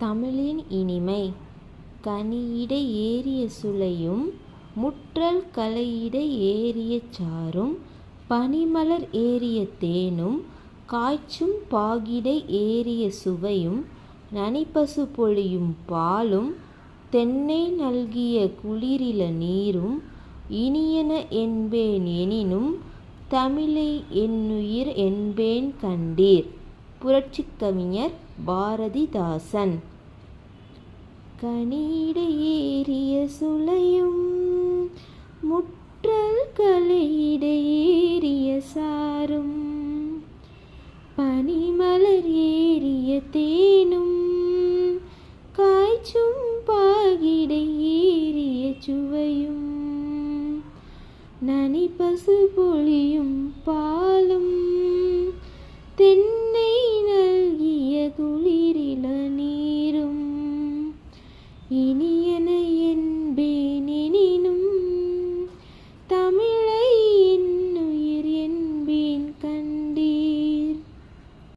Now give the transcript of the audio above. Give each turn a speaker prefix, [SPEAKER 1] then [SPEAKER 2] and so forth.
[SPEAKER 1] தமிழின் இனிமை. கனியிடை ஏறிய சுளையும் முற்றல் களையிடை ஏறிய சாறும் பனிமலர் ஏறிய தேனும் காய்ச்சும் பாகிடை ஏறிய சுவையும் நனிபசு பொழியும் பாலும் தென்னை நல்கிய குளிரில நீரும் இனியன என்பேன் எனினும் தமிழை என்னுயிர் என்பேன் கண்டீர். புரட்சிக் கவிஞர் பாரதிதாசன். கனியிடை ஏறிய சுளையும் முற்றல் களையிடை ஏறிய சாறும் பனிமலர் ஏறிய தேனும் காய்ச்சும் பாகிடை ஏறிய சுவையும் நனிபசு பொழியும் பாலும் தென்னை நல்கிய குளிரில நீரும் இனி